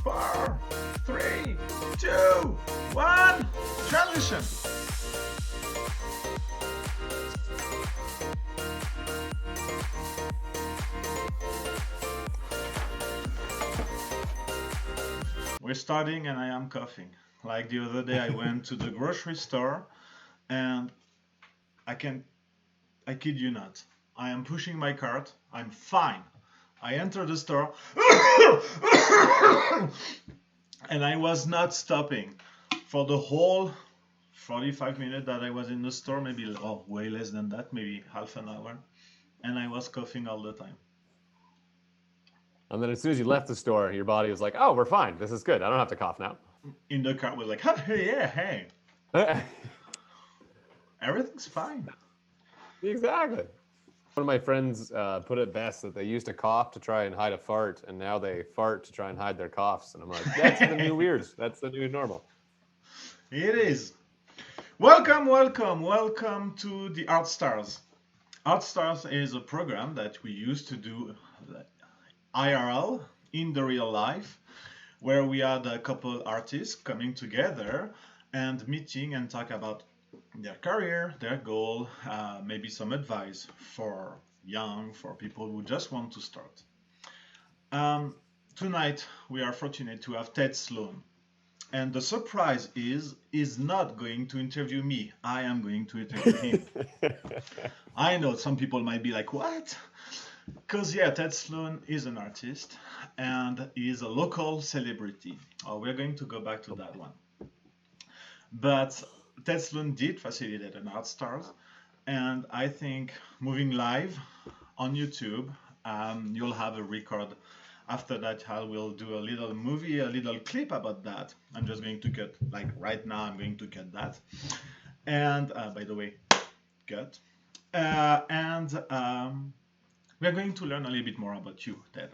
4, 3, 2, 1, transition. We're starting and I am coughing. Like the other day I went to the grocery store and I kid you not, I am pushing my cart, I'm fine. I enter the store and I was not stopping for the whole 45 minutes that I was in the store, maybe way less than that, maybe half an hour, and I was coughing all the time. And then as soon as you left the store, your body was like, oh, we're fine. This is good. I don't have to cough now. In the car, we're like, hey. Everything's fine. Exactly. One of my friends put it best that they used to cough to try and hide a fart, and now they fart to try and hide their coughs. And I'm like, that's the new weird. That's the new normal. It is. Welcome to the Art Stars. Art Stars is a program that we used to do IRL, in the real life, where we had a couple artists coming together and meeting and talk about their career, their goal, maybe some advice for people who just want to start. Tonight we are fortunate to have Ted Sloan. And the surprise is he's not going to interview me. I am going to interview him. I know some people might be like, what? Because Ted Sloan is an artist and he's a local celebrity. We're going to go back to that one. But Ted Sloan did facilitate an Art Stars, and I think moving live on YouTube, you'll have a record. After that, I will do a little movie, a little clip about that. I'm just going to cut, like right now, I'm going to cut that. And by the way, cut. We're going to learn a little bit more about you, Ted.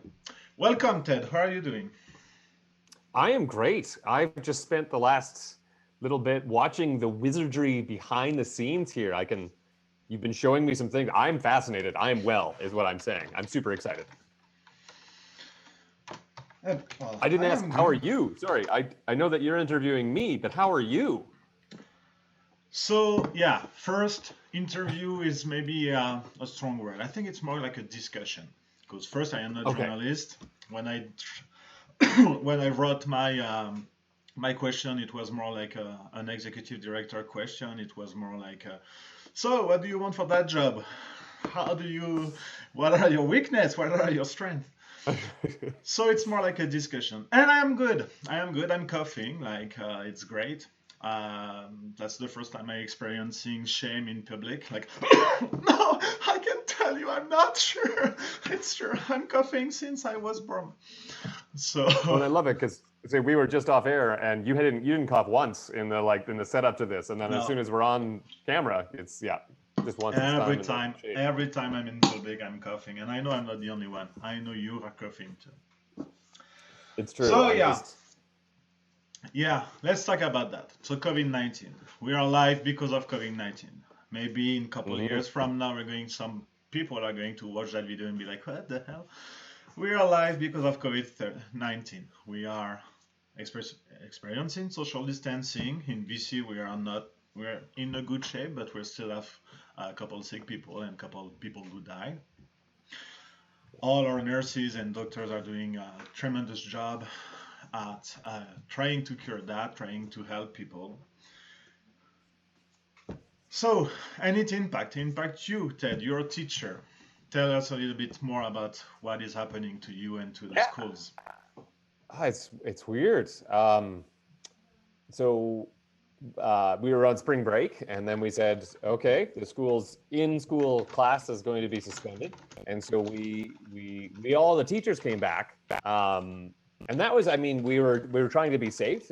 Welcome, Ted. How are you doing? I am great. I've just spent the last little bit watching the wizardry behind the scenes here. You've been showing me some things. I'm fascinated. I am well, is what I'm saying. I'm super excited. I didn't ask, how are you? Sorry, I know that you're interviewing me, but how are you? So, first interview is maybe a strong word. I think it's more like a discussion. Because first, I am a journalist. When I wrote my question, it was more like an executive director question. It was more like, so what do you want for that job? What are your weaknesses? What are your strengths? So it's more like a discussion. And I'm good. I'm coughing. It's great. That's the first time I'm experiencing shame in public. Like, no, I can tell you, I'm not sure. It's true. I'm coughing since I was born. So. Well, I love it because we were just off air, and you didn't cough once in the setup to this, and then as soon as we're on camera, it's just once. Every time I'm in public, I'm coughing, and I know I'm not the only one. I know you are coughing too. It's true. So let's talk about that. So COVID-19, we are live because of COVID-19. Maybe in a couple of years from now, some people are going to watch that video and be like, what the hell? We are live because of COVID-19. We are experiencing social distancing. In BC, we're in a good shape, but we still have a couple sick people and a couple people who died. All our nurses and doctors are doing a tremendous job at trying to cure that, trying to help people. So, and it impacts you, Ted. You're a teacher. Tell us a little bit more about what is happening to you and to the schools. It's weird. So we were on spring break, and then we said, okay, the school's in-school class is going to be suspended, and so we all the teachers came back. And that was, we were trying to be safe.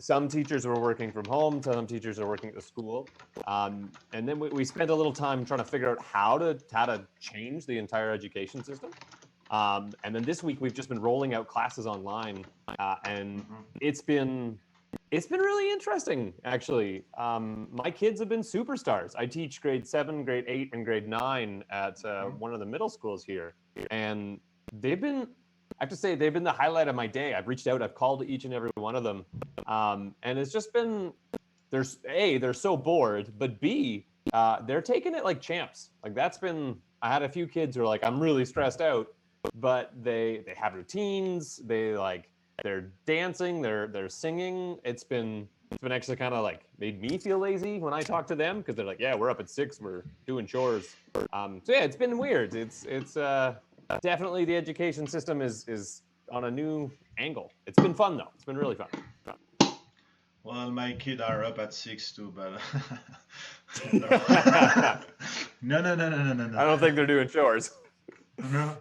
Some teachers were working from home, some teachers are working at the school. And then we spent a little time trying to figure out how to change the entire education system. And then this week we've just been rolling out classes online, and it's been really interesting, actually. My kids have been superstars. I teach grade 7, grade 8, and grade 9 at one of the middle schools here, and they've been have to say they've been the highlight of my day. I've reached out, I've called each and every one of them, and it's just been they're so bored, but B, they're taking it like champs. Like that's been. I had a few kids who are like, I'm really stressed out, but they have routines. They're dancing, they're singing. It's been actually kind of like made me feel lazy when I talk to them because they're like, yeah, we're up at 6, we're doing chores. So yeah, it's been weird. It's definitely the education system is on a new angle. It's been fun though. It's been really fun. Well, my kids are up at 6 too, but no. No. I don't think they're doing chores. No.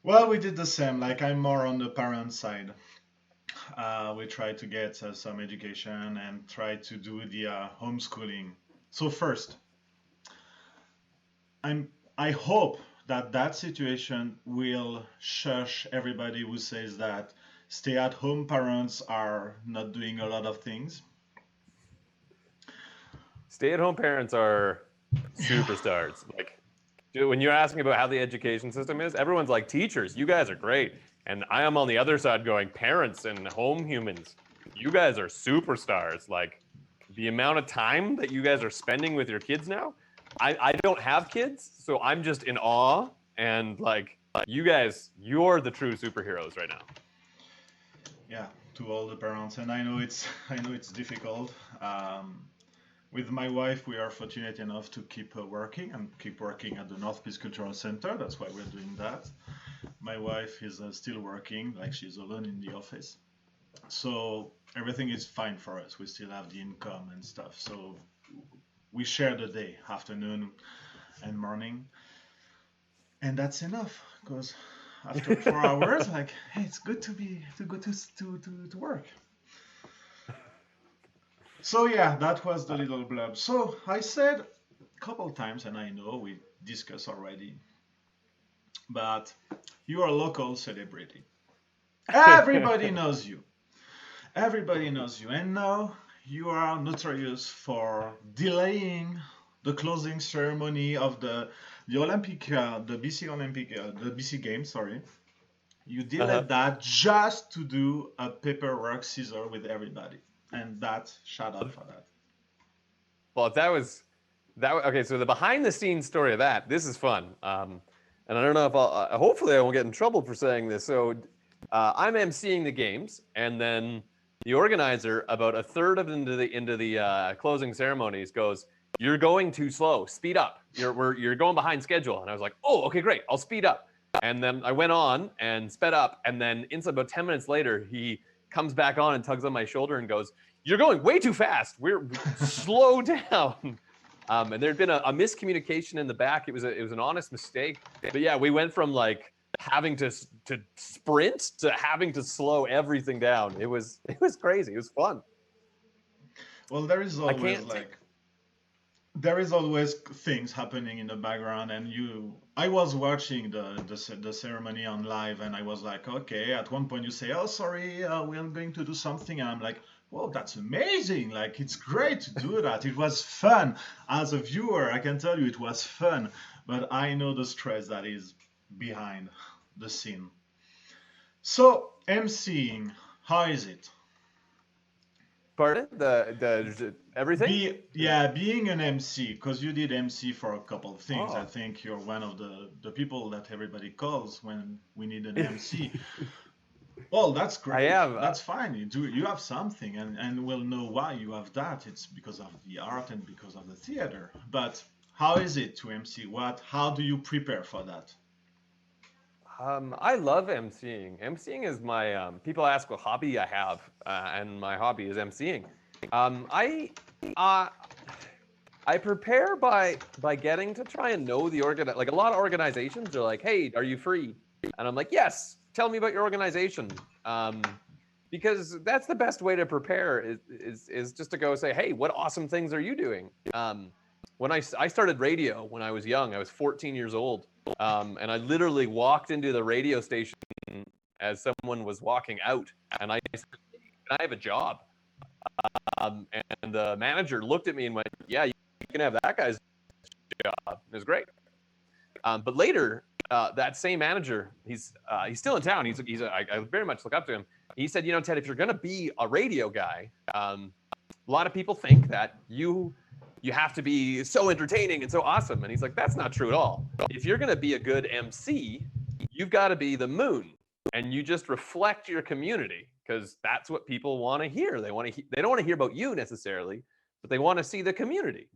Well, we did the same. Like I'm more on the parent side. We try to get some education and try to do the homeschooling. So first, I hope that situation will shush everybody who says that stay-at-home parents are not doing a lot of things. Stay-at-home parents are superstars. Like, dude, when you're asking about how the education system is, everyone's like, teachers, you guys are great. And I am on the other side going, parents and home humans, you guys are superstars. Like, the amount of time that you guys are spending with your kids now, I don't have kids, so I'm just in awe. And like, you guys, you're the true superheroes right now. Yeah, to all the parents, and I know it's difficult. With my wife, we are fortunate enough to keep working at the North Peace Cultural Center. That's why we're doing that. My wife is still working, like she's alone in the office. So everything is fine for us. We still have the income and stuff. So we share the day, afternoon and morning. And that's enough, because after 4 hours, like, hey, it's good to go to work. So yeah, that was the little blurb. So I said a couple times, and I know we discussed already, but you are a local celebrity. Everybody knows you. Everybody knows you. And now you are notorious for delaying the closing ceremony of the Olympic, the BC Olympic, the BC Games. Sorry, you delayed that just to do a paper rock scissor with everybody, and that shout out for that. Well, if that was okay. So the behind the scenes story of that, this is fun. And I don't know if I'll. Hopefully, I won't get in trouble for saying this. So I'm emceeing the games, and then the organizer, about a third of into the closing ceremonies, goes, "You're going too slow. Speed up. You're going behind schedule." And I was like, "Oh, okay, great. I'll speed up." And then I went on and sped up, and then about 10 minutes later, he comes back on and tugs on my shoulder and goes, "You're going way too fast. We're slow down." And there'd been a miscommunication in the back. It was an honest mistake. But yeah, we went from like having to sprint to having to slow everything down. It was crazy. It was fun. Well, there is always things happening in the background, and I was watching the ceremony on live, and I was like, okay, at one point you say, oh, sorry, we're going to do something, and I'm like, whoa, that's amazing, like, it's great to do that. It was fun. As a viewer, I can tell you it was fun, but I know the stress that is behind the scene. So, emceeing, how is it? Pardon? The everything? Being an MC, because you did MC for a couple of things. I think you're one of the people that everybody calls when we need an MC. Well, that's great. I have. That's fine. You have something, and we'll know why you have that. It's because of the art and because of the theater. But how is it to MC? How do you prepare for that? I love emceeing. Emceeing is my people ask what hobby I have, and my hobby is emceeing. I prepare by getting to try and know the like a lot of organizations are like, hey, are you free? And I'm like, yes, tell me about your organization. Because that's the best way to prepare is just to go say, hey, what awesome things are you doing? When I started radio when I was young, I was 14 years old. And I literally walked into the radio station as someone was walking out, and I said, "Can I have a job?" And the manager looked at me and went, "Yeah, you can have that guy's job." It was great. But later, that same manager, he's still in town. I very much look up to him. He said, Ted, if you're going to be a radio guy, a lot of people think that you have to be so entertaining and so awesome. And he's like, that's not true at all. If you're going to be a good MC, you've got to be the moon, and you just reflect your community, because that's what people want to hear. They don't want to hear about you necessarily, but they want to see the community.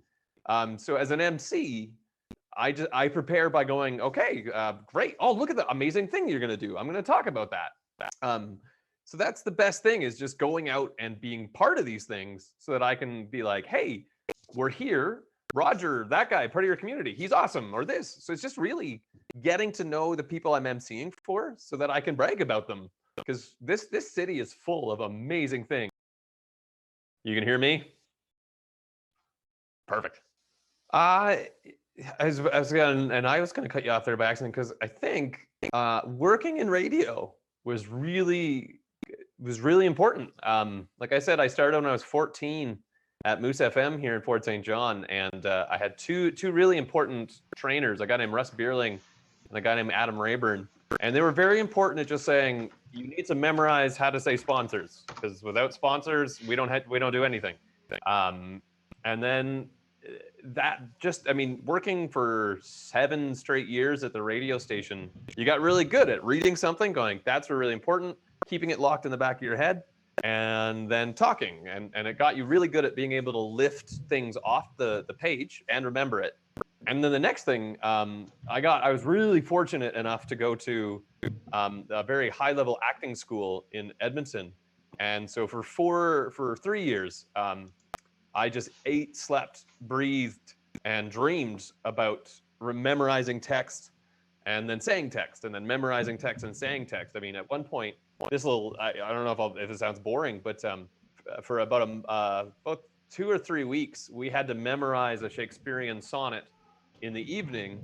So as an MC, I prepare by going, okay, great. Oh, look at the amazing thing you're going to do. I'm going to talk about that. So that's the best thing, is just going out and being part of these things, so that I can be like, hey, we're here. Roger, that guy, part of your community, he's awesome, or this. So it's just really getting to know the people I'm emceeing for, so that I can brag about them, because this city is full of amazing things. You can hear me? Perfect. I was going to cut you off there by accident, because I think working in radio was really important. Like I said, I started when I was 14 at Moose FM here in Fort St. John, and I had two really important trainers, a guy named Russ Bierling and a guy named Adam Rayburn, and they were very important at just saying, you need to memorize how to say sponsors, because without sponsors, we don't do anything. And then working for 7 straight years at the radio station, you got really good at reading something, going, that's really important, keeping it locked in the back of your head, and then talking. And it got you really good at being able to lift things off the page and remember it. And then the next thing, I was really fortunate enough to go to a very high level acting school in Edmonton. And so for 3 years, I just ate, slept, breathed, and dreamed about memorizing text and then saying text, and then memorizing text and saying text. I mean, at one point, I don't know if it sounds boring, but for about 2 or 3 weeks, we had to memorize a Shakespearean sonnet in the evening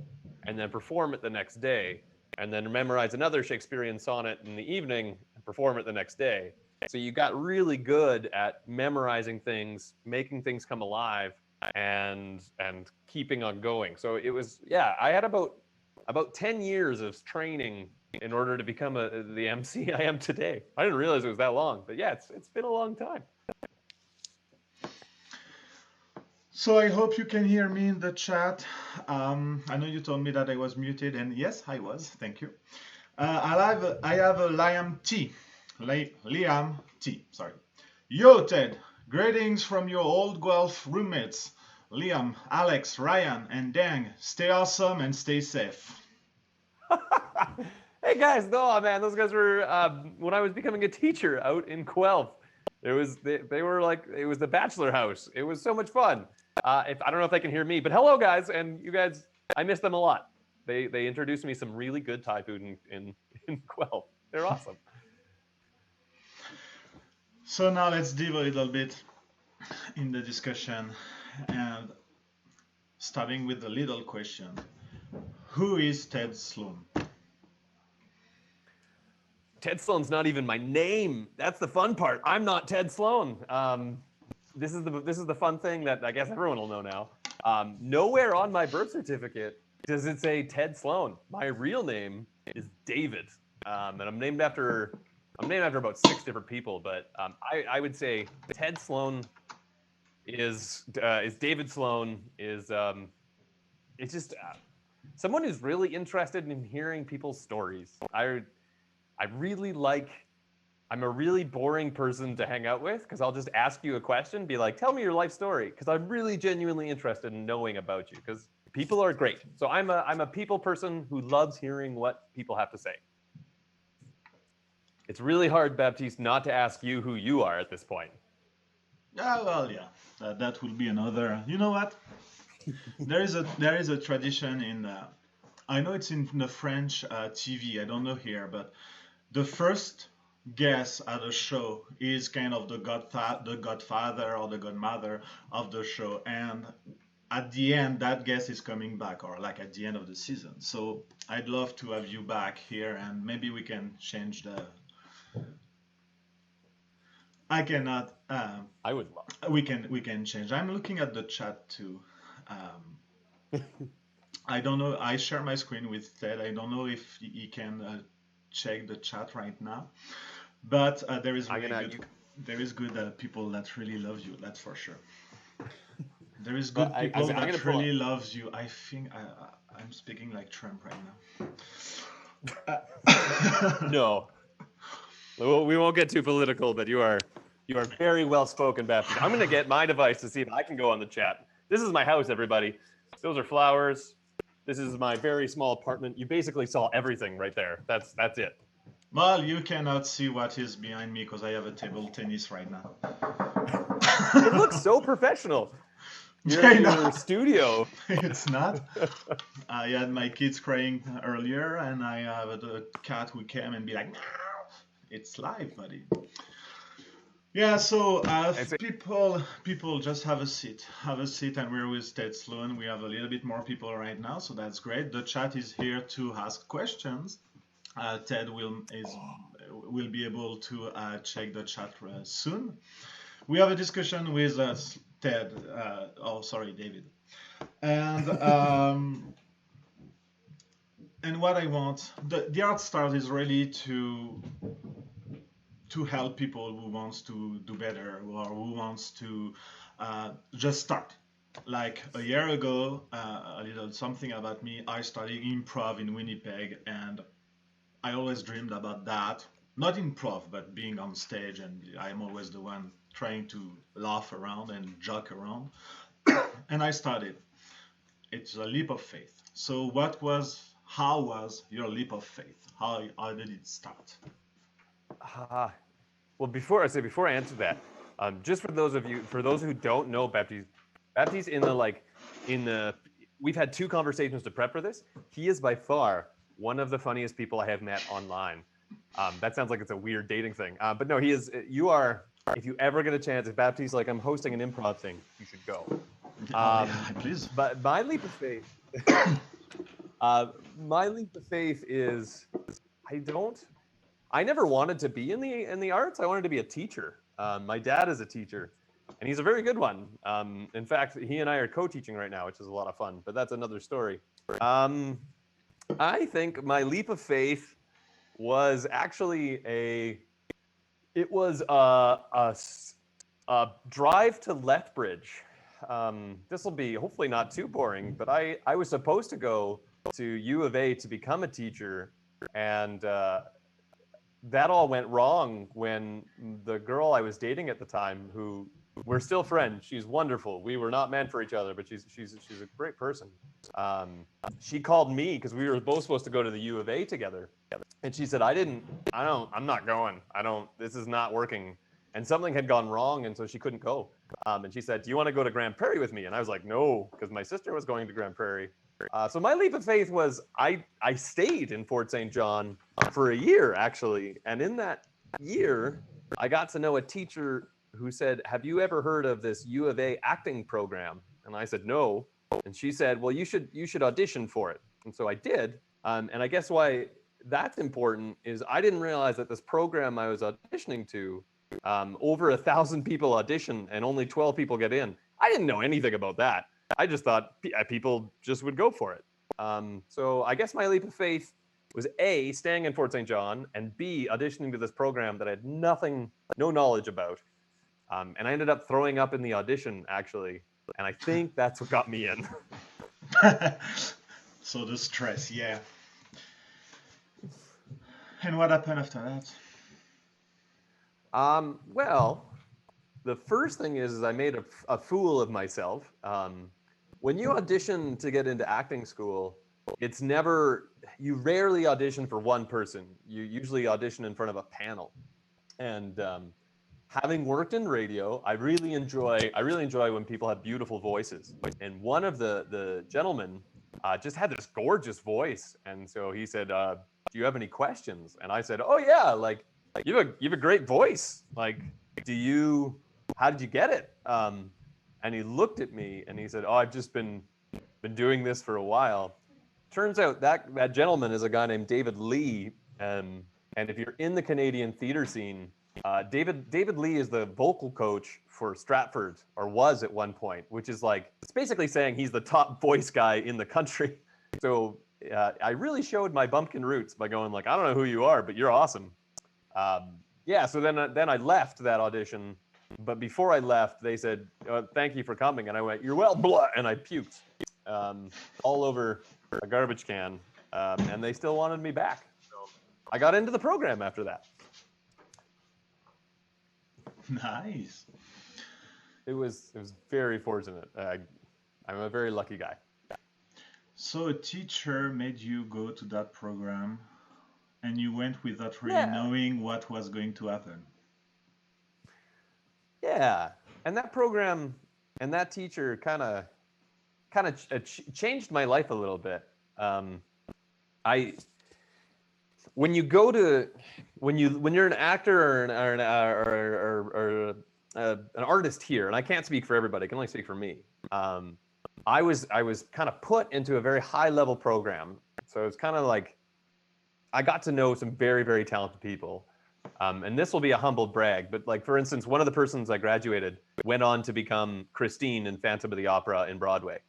and then perform it the next day, and then memorize another Shakespearean sonnet in the evening and perform it the next day. So you got really good at memorizing things, making things come alive, and keeping on going. So it was, I had about 10 years of training in order to become the MC I am today. I didn't realize it was that long, but yeah, it's been a long time. So I hope you can hear me in the chat. I know you told me that I was muted, and yes, I was. Thank you. I have a Liam T. Liam T. Sorry. Yo, Ted. Greetings from your old Guelph roommates, Liam, Alex, Ryan, and Dang. Stay awesome and stay safe. Hey guys, no man, those guys were when I was becoming a teacher out in Guelph. They were like, it was the bachelor house. It was so much fun. I don't know if they can hear me, but hello guys, and you guys, I miss them a lot. They introduced me some really good Thai food in Guelph. They're awesome. So now let's dive a little bit in the discussion, and starting with the little question: who is Ted Sloan? Ted Sloan's not even my name. That's the fun part. I'm not Ted Sloan. This is the fun thing that I guess everyone will know now. Nowhere on my birth certificate does it say Ted Sloan. My real name is David, and I'm named after about 6 different people. But I would say Ted Sloan is David Sloan is it's just someone who's really interested in hearing people's stories. I'm a really boring person to hang out with, because I'll just ask you a question, be like, tell me your life story, because I'm really genuinely interested in knowing about you, because people are great. So I'm a people person who loves hearing what people have to say. It's really hard, Baptiste, not to ask you who you are at this point. Well, yeah, that will be another. You know what? There is a tradition in. I know it's in the French TV. I don't know here, but the first guest at a show is kind of the godfather or the godmother of the show, and at the end that guest is coming back, or like at the end of the season. So I'd love to have you back here, and maybe we can change the. I cannot. I would love. We can change. I'm looking at the chat too. I don't know. I share my screen with Ted. I don't know if he can check the chat right now, but there is I'm really gonna good. you, There is good people that really love you. That's for sure. There is but good people I'm gonna that pull up. really loves you. I think I'm speaking like Trump right now. No, we won't get too political, but you are very well spoken, Baptiste. I'm gonna get my device to see if I can go on the chat. This is my house, everybody. Those are flowers. This is my very small apartment. You basically saw everything right there. That's it. Well, you cannot see what is behind me because I have a table tennis right now. It looks so professional. I Your know. studio. It's not. I had my kids crying earlier, and I have a cat who came and be like, "Meow." It's live, buddy. Yeah, so It's people just have a seat, and we're with Ted Sloan. We have a little bit more people right now, so that's great. The chat is here to ask questions. Ted will be able to check the chat soon. We have a discussion with Ted. Oh, sorry, David. And and what I want, the art start is really to help people who wants to do better or who wants to just start. Like a year ago, a little something about me. I studied improv in Winnipeg, and I always dreamed about that. Not improv, but being on stage, and I'm always the one trying to laugh around and joke around. And I started. It's a leap of faith. So, how was your leap of faith? How did it start? ah, well, before I answer that, just for those who don't know Baptiste, Baptiste in the, we've had two conversations to prep for this. He is by far one of the funniest people I have met online. That sounds like it's a weird dating thing, but no, he is. You are. If you ever get a chance, if Baptiste like I'm hosting an improv thing, you should go. Oh yeah, please. But my leap of faith is I don't. I never wanted to be in the arts. I wanted to be a teacher. My dad is a teacher, and he's a very good one. In fact, he and I are co-teaching right now, which is a lot of fun. But that's another story. Um, I think my leap of faith was actually it was a drive to Lethbridge. This will be hopefully not too boring, but I was supposed to go to U of A to become a teacher, and that all went wrong when the girl I was dating at the time, who we're still friends, she's wonderful. We were not meant for each other, but she's a great person. She called me because we were both supposed to go to the U of A together, and she said, I'm not going. I don't. This is not working. And something had gone wrong, and so she couldn't go. And she said, "Do you want to go to Grand Prairie with me?" And I was like, "No," because my sister was going to Grand Prairie. So my leap of faith was I stayed in Fort St. John for a year actually, and in that year I got to know a teacher who said, "Have you ever heard of this U of A acting program?" And I said, "No." And she said, "Well, you should audition for it." And so I did. And I guess why that's important is I didn't realize that this program I was auditioning to, over 1,000 people audition and only 12 people get in. I didn't know anything about that. I just thought people just would go for it. So I guess my leap of faith was A, staying in Fort St. John, and B, auditioning to this program that I had no knowledge about. And I ended up throwing up in the audition, actually. And I think that's what got me in. So the stress, yeah. And what happened after that? Well, the first thing is I made a fool of myself. When you audition to get into acting school, you rarely audition for one person. You usually audition in front of a panel. And having worked in radio, I really enjoy when people have beautiful voices. And one of the gentlemen just had this gorgeous voice, and so he said, "Do you have any questions?" And I said, "Oh yeah, like you have a great voice. Like, how did you get it?" And he looked at me and he said, "Oh, I've just been doing this for a while." Turns out that gentleman is a guy named David Lee, and if you're in the Canadian theater scene, David Lee is the vocal coach for Stratford, or was at one point, which is like, it's basically saying he's the top voice guy in the country. So I really showed my bumpkin roots by going like, I don't know who you are, but you're awesome. Yeah, so then I left that audition, but before I left, they said, "Thank you for coming," and I went, "You're well," blah, and I puked all over a garbage can, and they still wanted me back. So I got into the program after that. Nice. It was very fortunate. I'm a very lucky guy. So a teacher made you go to that program, and you went without really Yeah, knowing what was going to happen. yeah, and that program and that teacher kind of changed my life a little bit. I when you go to when you're an actor or an artist here, and I can't speak for everybody, I can only speak for me. I was kind of put into a very high level program, so it's kind of like I got to know some very very talented people. And this will be a humble brag, but like for instance, one of the persons I graduated went on to become Christine in Phantom of the Opera in Broadway.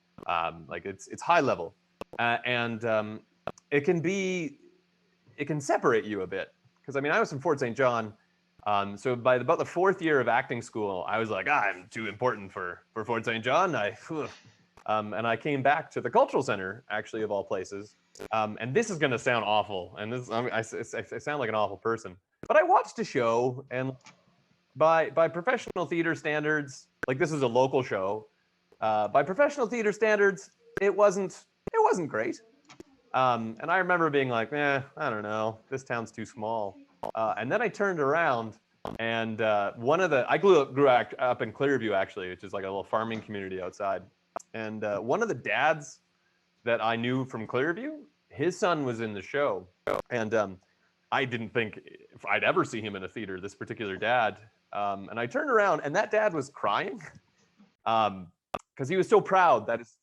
Like it's high level, and it can be it can separate you a bit because I mean I was from Fort St. John, so by about the fourth year of acting school, I was like I'm too important for Fort St. John. And I came back to the Cultural Center actually of all places, and this is going to sound awful, and this I sound like an awful person, but I watched a show and by professional theater standards, like this is a local show, by professional theater standards, it wasn't great. And I remember being like, I don't know, this town's too small. And then I turned around and one of the I grew up in Clearview actually, which is like a little farming community outside. And one of the dads that I knew from Clearview, his son was in the show, and I didn't think if I'd ever see him in a theater. This particular dad, and I turned around, and that dad was crying, because he was so proud that his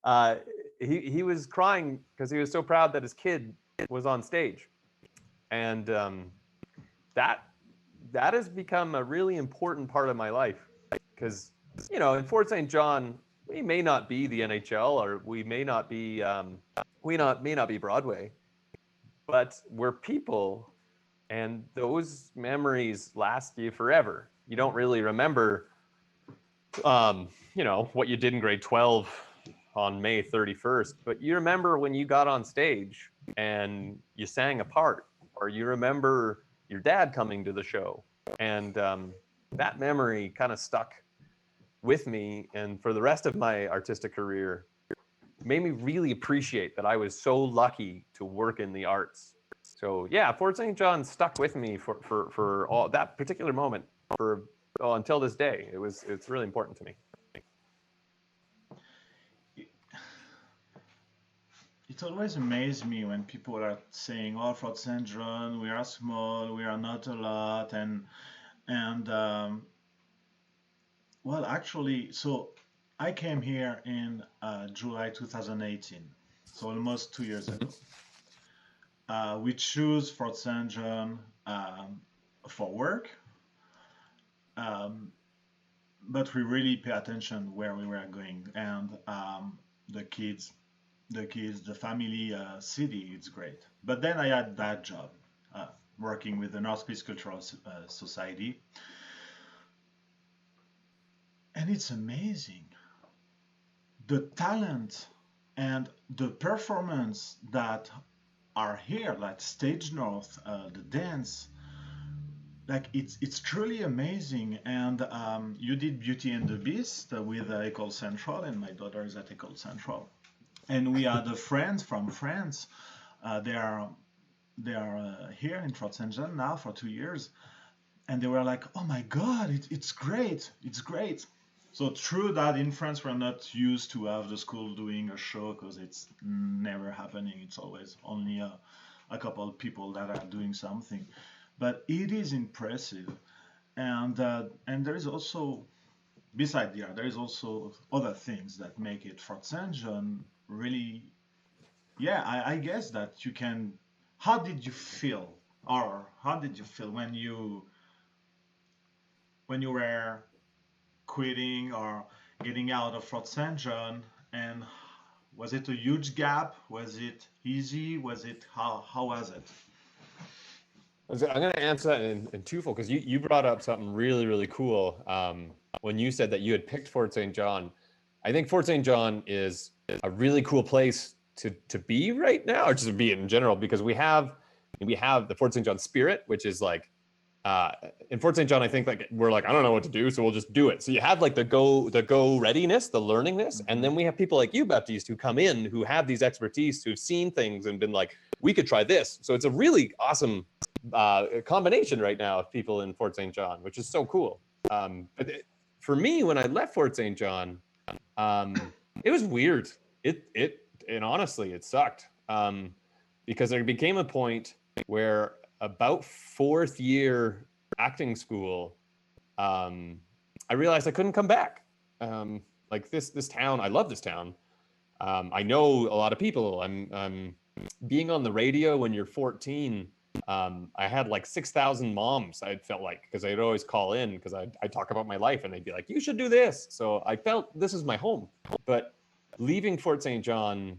uh, he was crying because he was so proud that his kid was on stage, and that that has become a really important part of my life because in Fort St. John we may not be the NHL or we may not be may not be Broadway, but we're people, and those memories last you forever. You don't really remember what you did in grade 12 on May 31st, but you remember when you got on stage and you sang a part, or you remember your dad coming to the show, and that memory kind of stuck with me, and for the rest of my artistic career made me really appreciate that I was so lucky to work in the arts. So yeah, Fort St. John stuck with me for all that particular moment for until this day. It's really important to me. It always amazes me when people are saying, "Oh, Fort St. John, we are small, we are not a lot," and well, actually, so I came here in July 2018, so almost 2 years ago. We choose Fort St. John for work, um, but we really pay attention where we were going, and the kids, the family, city, it's great. But then I had that job, working with the North Cultural Society, and it's amazing the talent and the performance that are here, like Stage North, the dance, like it's truly amazing. And you did Beauty and the Beast with École Centrale, and my daughter is at École Centrale, and we are the friends from France. They are here in Fort St. John now for 2 years, and they were like, "Oh my God, it's great, it's great." So true that in France we're not used to have the school doing a show because it's never happening. It's always only a couple of people that are doing something, but it is impressive. And there is also, beside the art, there is also other things that make it Fort St. John really. Yeah, I guess that you can. How did you feel, or how did you feel when you were quitting or getting out of Fort St. John And was it a huge gap? Was it easy? Was it how was it? I'm going to answer that in twofold because you brought up something really, really cool when you said that you had picked Fort St. John. I think Fort St. John is a really cool place to be right now, or just to be in general, because we have the Fort St. John spirit, which is like in Fort St. John, I think like we're like, I don't know what to do, so we'll just do it. So you have like the go readiness, the learningness, and then we have people like you, Baptiste, who come in who have these expertise, who've seen things and been like, we could try this. So it's a really awesome combination right now of people in Fort St. John, which is so cool. For me, when I left Fort St. John, it was weird. And honestly, it sucked because there became a point where about fourth year acting school, I realized I couldn't come back. Like this town, I love this town. I know a lot of people. I'm being on the radio when you're 14. I had like 6,000 moms. I felt like because I'd always call in because I talk about my life and they'd be like, "You should do this." So I felt this is my home. But leaving Fort St. John,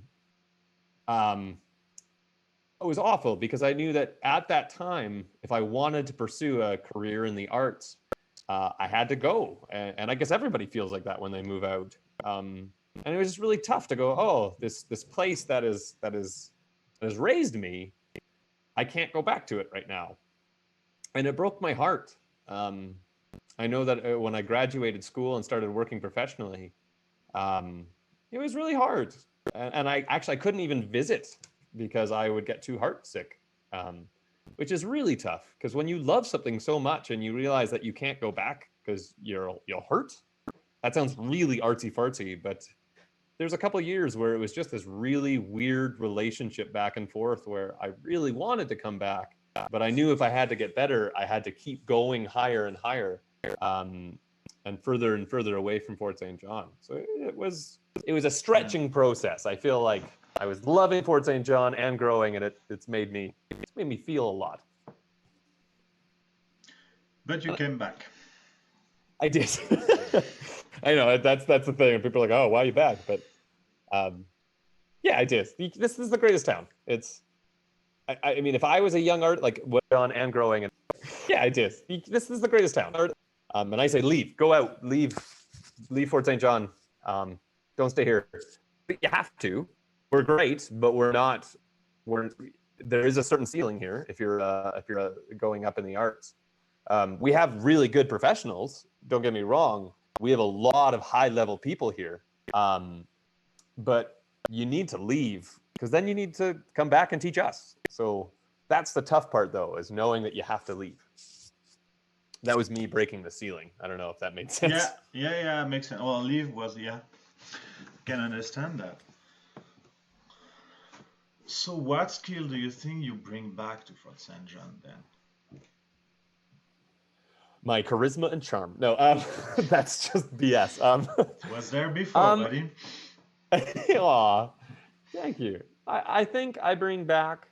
it was awful because I knew that at that time, if I wanted to pursue a career in the arts, I had to go. And I guess everybody feels like that when they move out. And it was just really tough to go, oh, this place that has raised me, I can't go back to it right now. And it broke my heart. I know that when I graduated school and started working professionally, it was really hard. And I couldn't even visit because I would get too heartsick, which is really tough. Because when you love something so much and you realize that you can't go back because you'll hurt, that sounds really artsy fartsy, but there's a couple of years where it was just this really weird relationship back and forth where I really wanted to come back, but I knew if I had to get better, I had to keep going higher and higher, and further away from Fort St. John. So it was a stretching process. I feel like I was loving Fort St. John and growing, and it's made me feel a lot. But you came back. I did. I know that's the thing. People are like, "Oh, why are you back?" But yeah, I did. This is the greatest town. I mean, if I was a young art, like went on and growing, and yeah, I did. This is the greatest town. And I say, leave, go out, leave Fort St. John. Don't stay here. But you have to. We're great, but there is a certain ceiling here if you're going up in the arts. We have really good professionals. Don't get me wrong. We have a lot of high-level people here, but you need to leave because then you need to come back and teach us. So that's the tough part, though, is knowing that you have to leave. That was me breaking the ceiling. I don't know if that made sense. Yeah, makes sense. Well, leave was, can understand that. So what skill do you think you bring back to Fort St. John then? My charisma and charm. No, that's just BS. It was there before, buddy. Aw, thank you. I think I bring back.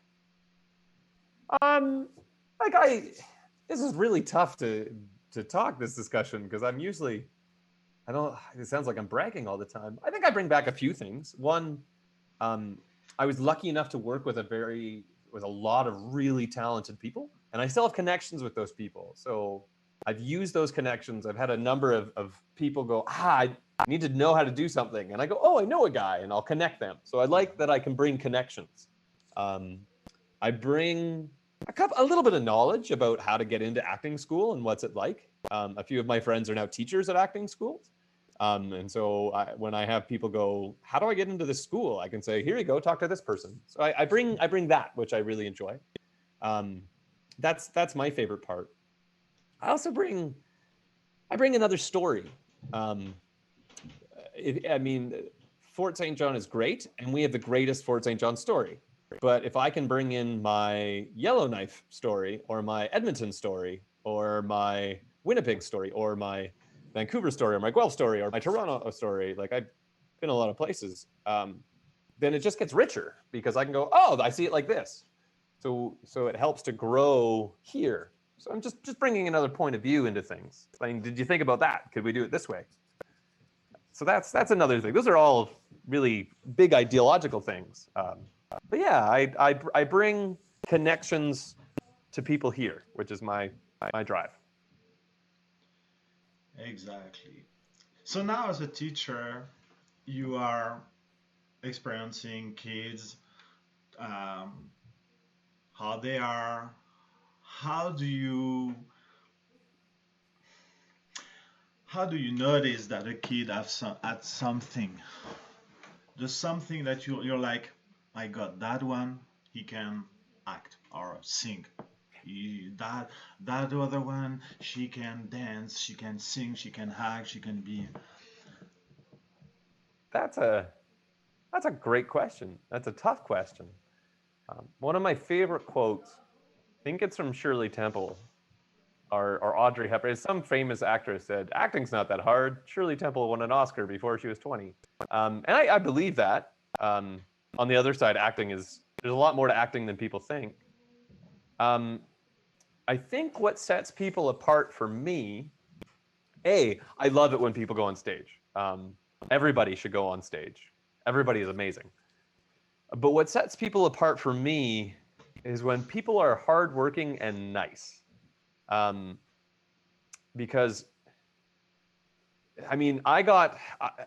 This is really tough to talk this discussion because I'm usually, it sounds like I'm bragging all the time. I think I bring back a few things. One, I was lucky enough to work with a lot of really talented people, and I still have connections with those people. So I've used those connections. I've had a number of people go, I need to know how to do something. And I go, oh, I know a guy, and I'll connect them. So I like that I can bring connections. I bring a little bit of knowledge about how to get into acting school and what's it like. A few of my friends are now teachers at acting schools. And so when I have people go, how do I get into this school? I can say, here you go, talk to this person. So I bring that, which I really enjoy. That's my favorite part. I also bring another story. Fort St. John is great, and we have the greatest Fort St. John story. But if I can bring in my Yellowknife story, or my Edmonton story, or my Winnipeg story, or my Vancouver story, or my Guelph story, or my Toronto story, like I've been a lot of places, then it just gets richer because I can go, oh, I see it like this. So it helps to grow here. So I'm just bringing another point of view into things. Saying, did you think about that? Could we do it this way? So that's another thing. Those are all really big ideological things. But yeah, I bring connections to people here, which is my drive. Exactly. So now, as a teacher, you are experiencing kids, um, how they are. How do you how do you notice that a kid has at something? There's something that you're like, I got that one. He can act or sing. That other one, she can dance, she can sing, she can act, she can be. That's a great question. That's a tough question. One of my favorite quotes, I think it's from Shirley Temple or Audrey Hepburn. Some famous actress said, "Acting's not that hard." Shirley Temple won an Oscar before she was 20, and I believe that. On the other side, there's a lot more to acting than people think. Um, I think what sets people apart for me, I love it when people go on stage. Everybody should go on stage. Everybody is amazing. But what sets people apart for me is when people are hardworking and nice. Because I mean, I got,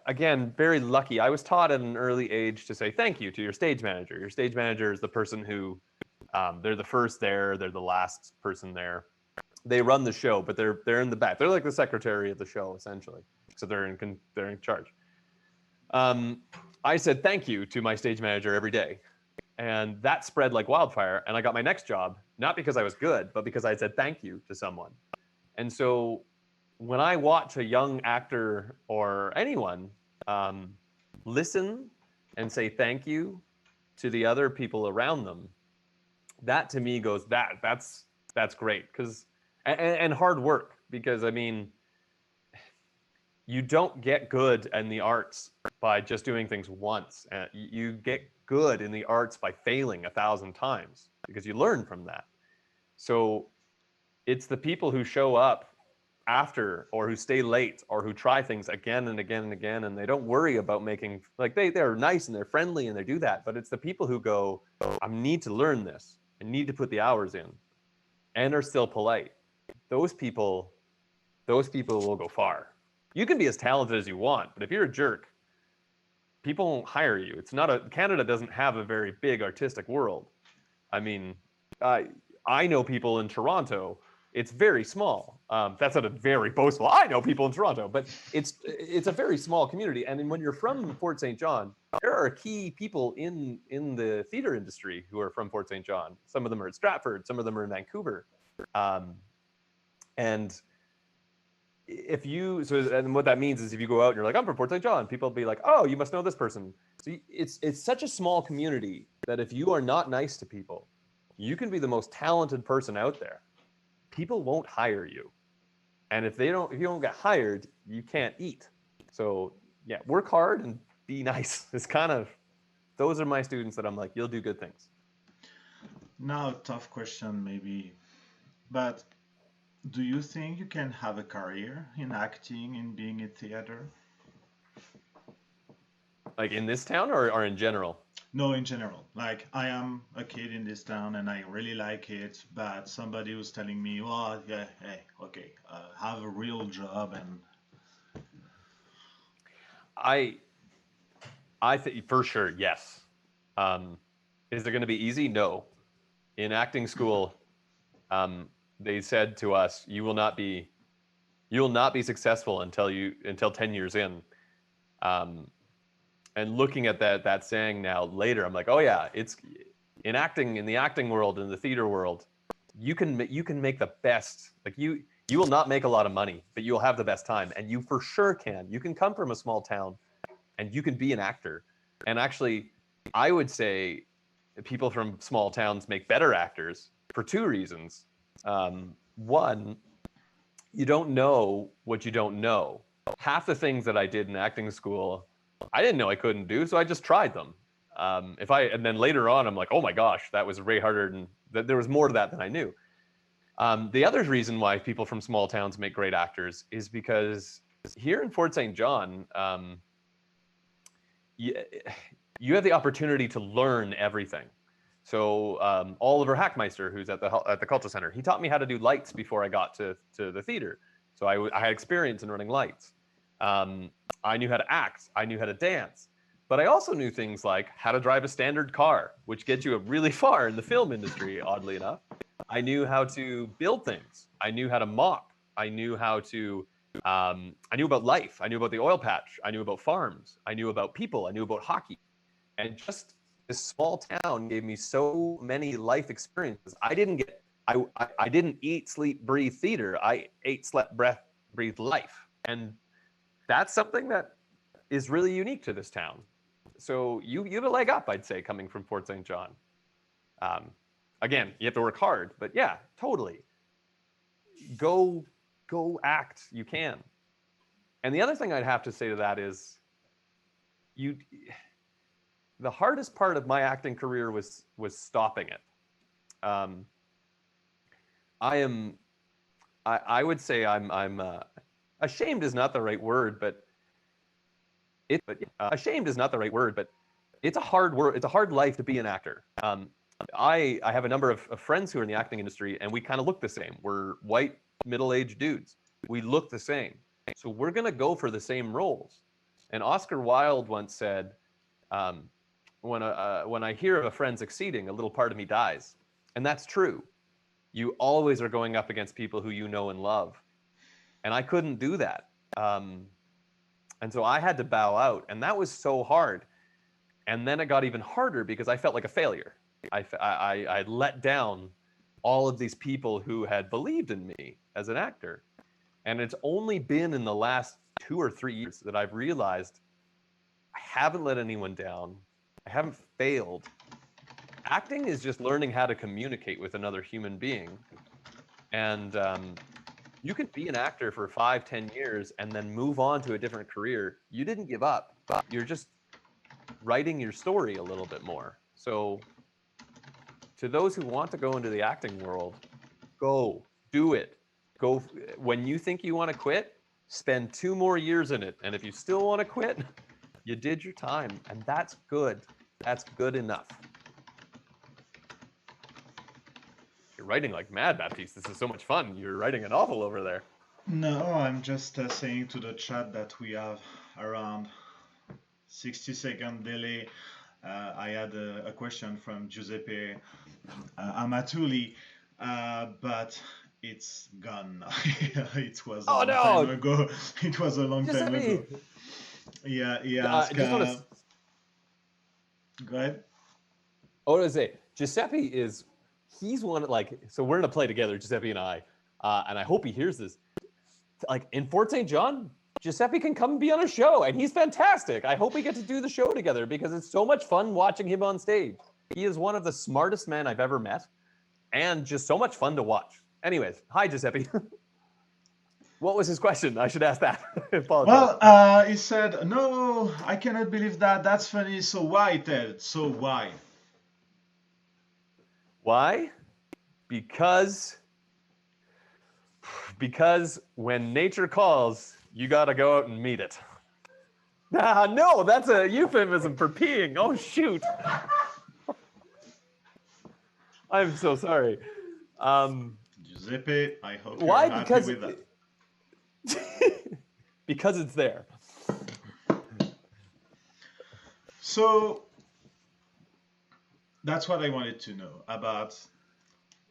again, very lucky. I was taught at an early age to say thank you to your stage manager. Your stage manager is the person who, they're the first there, they're the last person there. They run the show, but they're in the back. They're like the secretary of the show, essentially. So they're in charge. I said thank you to my stage manager every day. And that spread like wildfire. And I got my next job, not because I was good, but because I said thank you to someone. And so when I watch a young actor or anyone listen and say thank you to the other people around them, that to me goes that's great. Because and hard work, because I mean, you don't get good in the arts by just doing things once. You get good in the arts by failing 1,000 times, because you learn from that. So it's the people who show up after, or who stay late, or who try things again and again and again, and they don't worry about making, like, they're nice and they're friendly and they do that, but it's the people who go, I need to learn this, I need to put the hours in, and are still polite. Those people will go far. You can be as talented as you want, but if you're a jerk, people won't hire you. Canada doesn't have a very big artistic world. I mean, I know people in Toronto. It's very small. That's not a very boastful. I know people in Toronto, but it's a very small community. And when you're from Fort St. John, there are key people in the theater industry who are from Fort St. John. Some of them are at Stratford. Some of them are in Vancouver. And and what that means is, if you go out and you're like, I'm from Fort St. John, people will be like, oh, you must know this person. So it's such a small community that if you are not nice to people, you can be the most talented person out there. People won't hire you. And if you don't get hired, you can't eat. So yeah, work hard and be nice. It's kind of, those are my students that I'm like, you'll do good things. Now, tough question maybe, but do you think you can have a career in acting, in being in theater? Like in this town, or in general? No, in general. Like, I am a kid in this town and I really like it, but somebody was telling me, well, yeah, hey, okay, have a real job. And I think for sure, yes. Is it going to be easy? No. In acting school, they said to us, you will not be successful until 10 years in. And looking at that saying now later, I'm like, oh yeah, it's in the acting world, in the theater world, you can make the best. Like you will not make a lot of money, but you'll have the best time, and you for sure can. You can come from a small town, and you can be an actor. And actually, I would say people from small towns make better actors for two reasons. One, you don't know what you don't know. Half the things that I did in acting school, I didn't know I couldn't do, so I just tried them. And then later on, I'm like, oh my gosh, that was way harder, and there was more to that than I knew. The other reason why people from small towns make great actors is because here in Fort St. John, you have the opportunity to learn everything. So Oliver Hackmeister, who's at the Culture Center, he taught me how to do lights before I got to the theater. So I had experience in running lights. I knew how to act. I knew how to dance. But I also knew things like how to drive a standard car, which gets you really far in the film industry, oddly enough. I knew how to build things. I knew how to mop. I knew how to, I knew about life. I knew about the oil patch. I knew about farms. I knew about people. I knew about hockey. And just this small town gave me so many life experiences. I didn't eat, sleep, breathe theater. I ate, slept, breathe life. And that's something that is really unique to this town. So you have a leg up, I'd say, coming from Fort St. John. Again, you have to work hard, but yeah, totally. Go act. You can. And the other thing I'd have to say to that is, the hardest part of my acting career was stopping it. I would say I'm ashamed is not the right word, but ashamed is not the right word, but it's a hard word. It's a hard life to be an actor. I have a number of friends who are in the acting industry, and we kind of look the same. We're white, middle-aged dudes. We look the same. So we're going to go for the same roles. And Oscar Wilde once said, when I hear of a friend succeeding, a little part of me dies. And that's true. You always are going up against people who you know and love. And I couldn't do that. And so I had to bow out. And that was so hard. And then it got even harder because I felt like a failure. I let down all of these people who had believed in me as an actor. And it's only been in the last 2 or 3 years that I've realized I haven't let anyone down. I haven't failed. Acting is just learning how to communicate with another human being. And you can be an actor for 5, 10 years and then move on to a different career. You didn't give up. You're just writing your story a little bit more. So to those who want to go into the acting world, go, do it. Go. When you think you want to quit, spend 2 more years in it. And if you still want to quit, you did your time. And that's good. That's good enough. You're writing like mad, Baptiste. This is so much fun. You're writing a novel over there. No, I'm just saying to the chat that we have around 60-second delay. I had a question from Giuseppe Amatuli, but it's gone now. It was a long time ago. It was a long time ago. Yeah, he asked. Go ahead. I want to say, Giuseppe he's one, like, so we're in a play together, Giuseppe and I hope he hears this. Like, in Fort St. John, Giuseppe can come and be on a show, and he's fantastic. I hope we get to do the show together because it's so much fun watching him on stage. He is one of the smartest men I've ever met, and just so much fun to watch. Anyways, hi, Giuseppe. What was his question? I should ask that. Well, he said, no, I cannot believe that. That's funny. So why, Ted? So why? Why? Because when nature calls, you got to go out and meet it. No, that's a euphemism for peeing. Oh, shoot. I'm so sorry. Giuseppe, I hope you're happy with that. Because it's there. So that's what I wanted to know about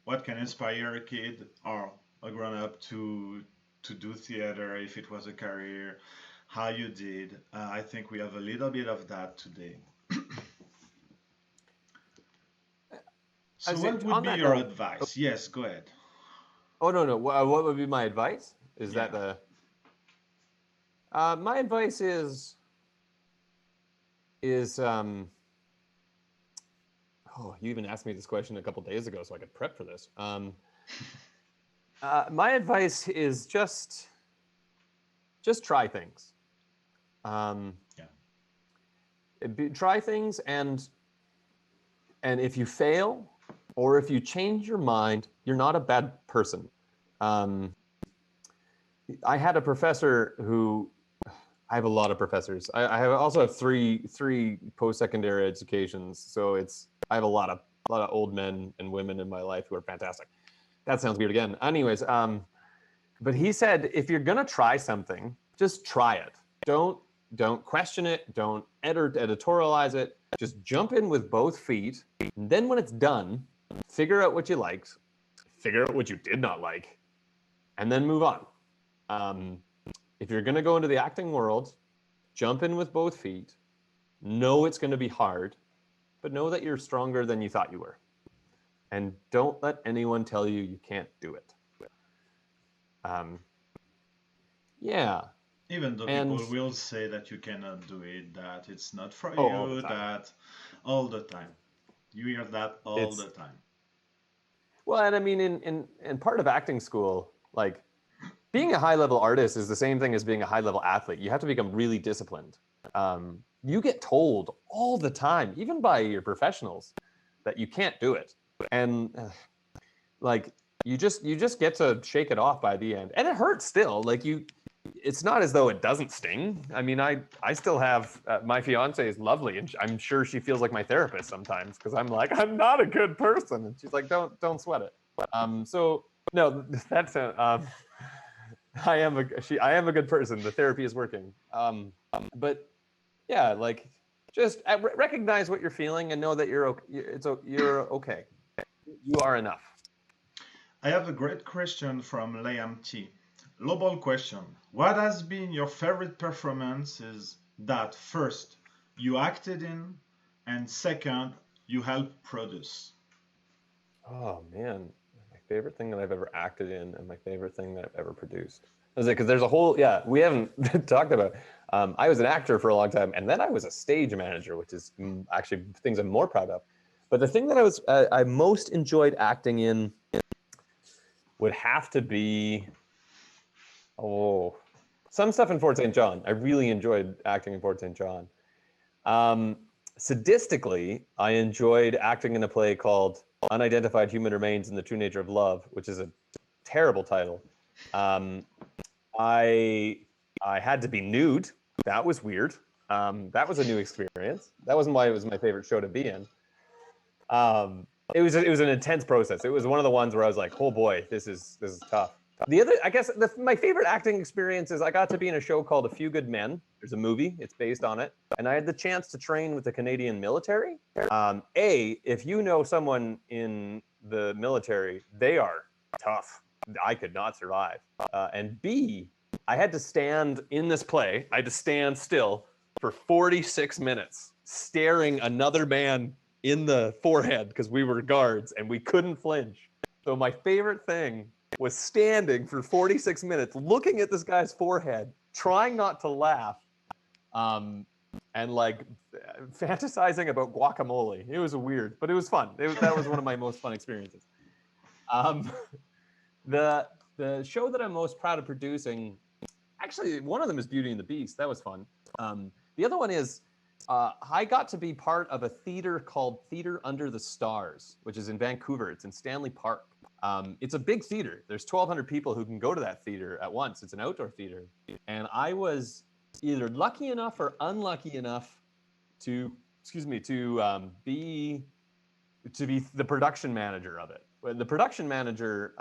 what can inspire a kid or a grown-up to do theater if it was a career, how you did. I think we have a little bit of that today. So what would be your advice? Yes, go ahead. Oh, no. What would be my advice? Is that the... my advice is oh, you even asked me this question a couple days ago, so I could prep for this. My advice is just try things. Try things, and if you fail or if you change your mind, you're not a bad person. I had a professor who I have a lot of professors. I have also have three post-secondary educations, so I have a lot of old men and women in my life who are fantastic. That sounds weird again. Anyways, but he said if you're gonna try something, just try it. Don't question it. Don't editorialize it. Just jump in with both feet. And then when it's done, figure out what you liked, figure out what you did not like, and then move on. If you're gonna go into the acting world, jump in with both feet. Know it's gonna be hard, but know that you're stronger than you thought you were. And don't let anyone tell you you can't do it. Yeah. Even though And people will say that you cannot do it, that it's not for all the you, time. that all the time. You hear that all It's the time. well, and I mean, in part of acting school, like being a high level artist is the same thing as being a high level athlete. You have to become really disciplined. You get told all the time, even by your professionals, that you can't do it, and like you just get to shake it off by the end, and it hurts still. Like it's not as though it doesn't sting. I mean, I still have my fiance is lovely, and I'm sure she feels like my therapist sometimes because I'm like I'm not a good person, and she's like don't sweat it. So no, that's I am a good person. The therapy is working. But yeah, like just recognize what you're feeling and know that you're okay. You're okay. You are enough. I have a great question from Liam T. Global question. What has been your favorite performances that first you acted in and second you helped produce? Oh man, my favorite thing that I've ever acted in, and my favorite thing that I've ever produced. Is it because there's a whole we haven't talked about. I was an actor for a long time, and then I was a stage manager, which is actually things I'm more proud of. But the thing that I most enjoyed acting in would have to be some stuff in Fort St. John. I really enjoyed acting in Fort St. John. Um, Sadistically, I enjoyed acting in a play called Unidentified Human Remains in the True Nature of Love, which is a terrible title. Um, I I had to be nude. That was weird. That was a new experience. That wasn't why it was my favorite show to be in. It was an intense process. It was one of the ones where I was like, oh boy, this is tough. The other, I guess, my favorite acting experience is I got to be in a show called A Few Good Men. There's a movie, it's based on it, and I had the chance to train with the Canadian military. If you know someone in the military, they are tough. I could not survive. And B, I had to stand in this play. I had to stand still for 46 minutes, staring another man in the forehead because we were guards and we couldn't flinch. So my favorite thing was standing for 46 minutes, looking at this guy's forehead, trying not to laugh, and like fantasizing about guacamole. It was weird, but it was fun. That was one of my most fun experiences. Um, the show that I'm most proud of producing, actually, one of them is Beauty and the Beast. That was fun. The other one is I got to be part of a theater called Theater Under the Stars, which is in Vancouver. It's in Stanley Park. It's a big theater. There's 1,200 people who can go to that theater at once. It's an outdoor theater. And I was either lucky enough or unlucky enough to, be the production manager of it. The production manager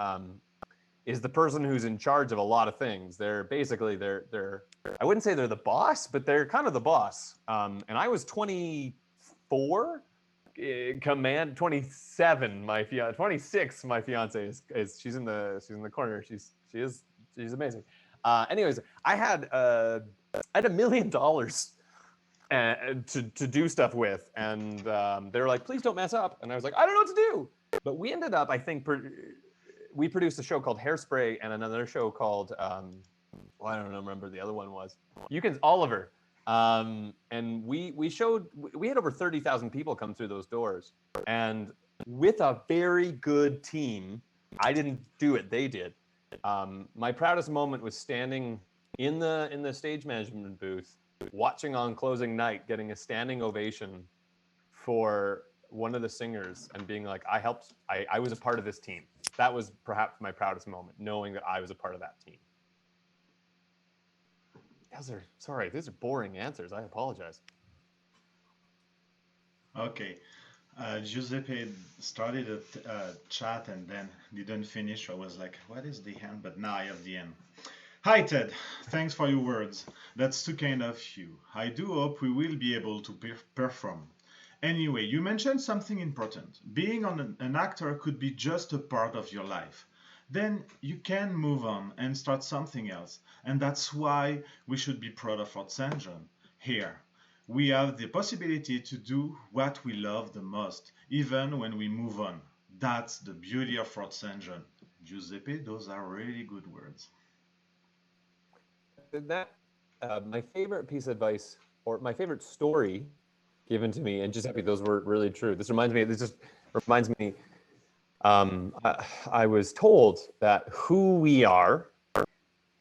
is the person who's in charge of a lot of things. They're basically they're I wouldn't say they're the boss, but they're kind of the boss. And I was 24, 27. 26. My fiance is she's in the corner. She's amazing. Anyways, I had $1 million to do stuff with, and they were like, please don't mess up. And I was like, I don't know what to do. But we ended up, I think, we produced a show called Hairspray and another show called I don't remember the other one was. Oliver. And we had over 30,000 people come through those doors. And with a very good team, I didn't do it, they did. My proudest moment was standing in the stage management booth, watching on closing night, getting a standing ovation for one of the singers and being like, I was a part of this team. That was perhaps my proudest moment, knowing that I was a part of that team. These are boring answers. I apologize. Okay. Giuseppe started a chat and then didn't finish. I was like, what is the end? But now I have the end. Hi, Ted. Thanks for your words. That's too kind of you. I do hope we will be able to perform. Anyway, you mentioned something important. Being an actor could be just a part of your life. Then you can move on and start something else. And that's why we should be proud of Fort St. John. Here, we have the possibility to do what we love the most, even when we move on. That's the beauty of Fort St. John. Giuseppe, those are really good words. That my favorite piece of advice or my favorite story given to me, and Giuseppe, those were really true. This just reminds me. I was told that who we are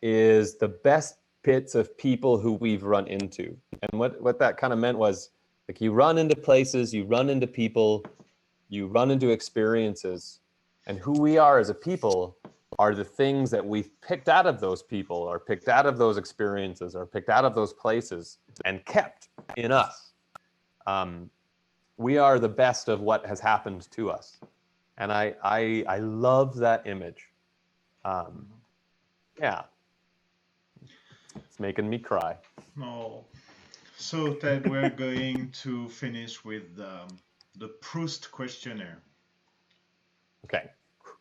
is the best bits of people who we've run into, and what that kind of meant was like you run into places, you run into people, you run into experiences, and who we are as a people are the things that we've picked out of those people or picked out of those experiences or picked out of those places and kept in us. We are the best of what has happened to us. And I love that image. Yeah. It's making me cry. No. So, Ted, we're going to finish with the Proust Questionnaire. Okay,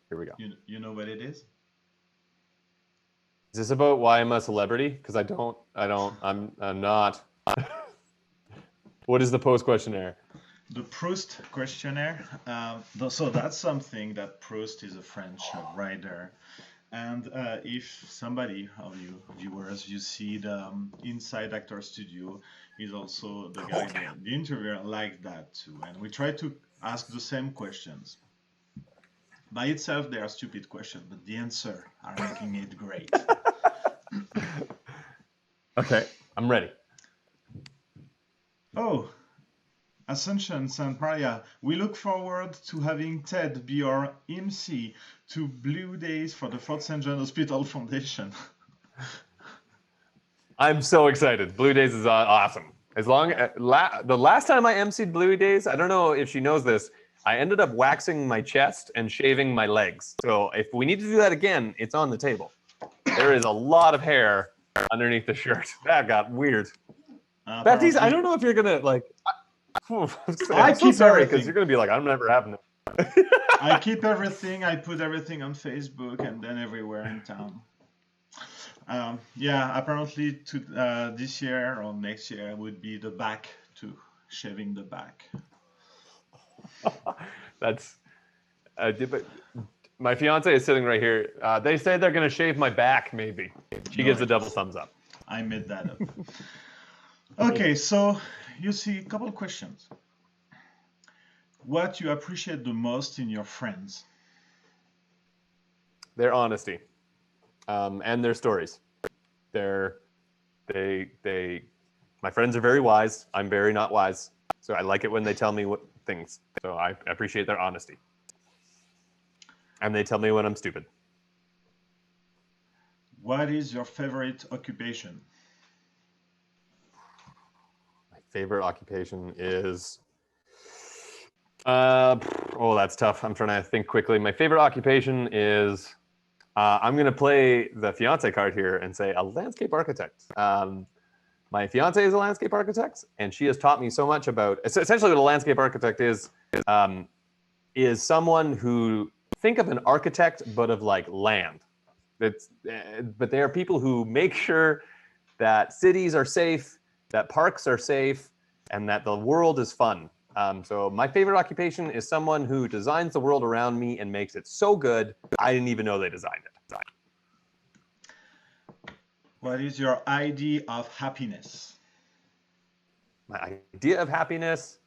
here we go. You know what it is? Is this about why I'm a celebrity? Because I'm not. What is the Proust Questionnaire? The Proust Questionnaire. So that's something that Proust is a French writer. And if somebody of you viewers, you see the Inside Actor Studio, is also the guy, the interviewer, like that too. And we try to ask the same questions. By itself, they are stupid questions, but the answers are making it great. Okay, I'm ready. Oh, Ascension St. Maria, we look forward to having Ted be our MC to Blue Days for the Fort St. John Hospital Foundation. I'm so excited. Blue Days is awesome. As long the last time I emceed Blue Days, I don't know if she knows this, I ended up waxing my chest and shaving my legs. So if we need to do that again, it's on the table. There is a lot of hair underneath the shirt. That got weird. Baptiste, I don't know if you're gonna like. I'm so sorry because you're gonna be like, I'm never having it. I keep everything. I put everything on Facebook and then everywhere in town. Yeah, apparently this year or next year would be the back too, shaving the back. That's. But my fiance is sitting right here. They say they're gonna shave my back. Maybe she gives a double thumbs up. I made that up. Okay, so you see a couple questions. What you appreciate the most in your friends? Their honesty, and their stories. My friends are very wise. I'm very not wise. So I like it when they tell me things. So I appreciate their honesty. And they tell me when I'm stupid. What is your favorite occupation? My favorite occupation is... that's tough. I'm trying to think quickly. My favorite occupation is... I'm going to play the fiance card here and say a landscape architect. My fiance is a landscape architect, and she has taught me so much about... Essentially what a landscape architect is someone who... Think of an architect, but of like land. But they are people who make sure that cities are safe, that parks are safe, and that the world is fun. So my favorite occupation is someone who designs the world around me and makes it so good, I didn't even know they designed it. What is your idea of happiness? My idea of happiness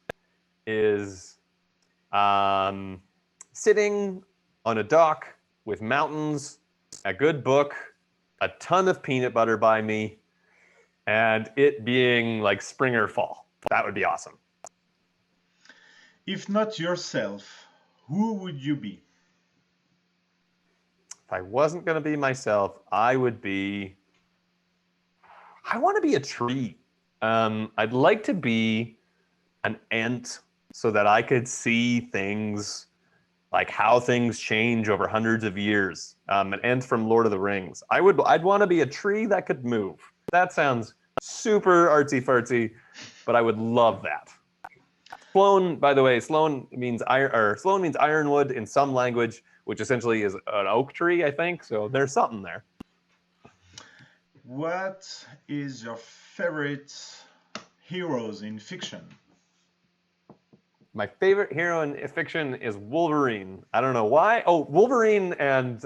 is sitting on a dock with mountains, a good book, a ton of peanut butter by me, and it being like spring or fall. That would be awesome. If not yourself, who would you be? If I wasn't going to be myself, I I want to be a tree. I'd like to be an ant so that I could see things like how things change over hundreds of years. An ant from Lord of the Rings. I'd want to be a tree that could move. That sounds super artsy fartsy, but I would love that. Sloan, by the way, Sloan means ironwood in some language, which essentially is an oak tree, I think. So there's something there. What is your favorite heroes in fiction? My favorite hero in fiction is Wolverine. I don't know why. Oh, Wolverine and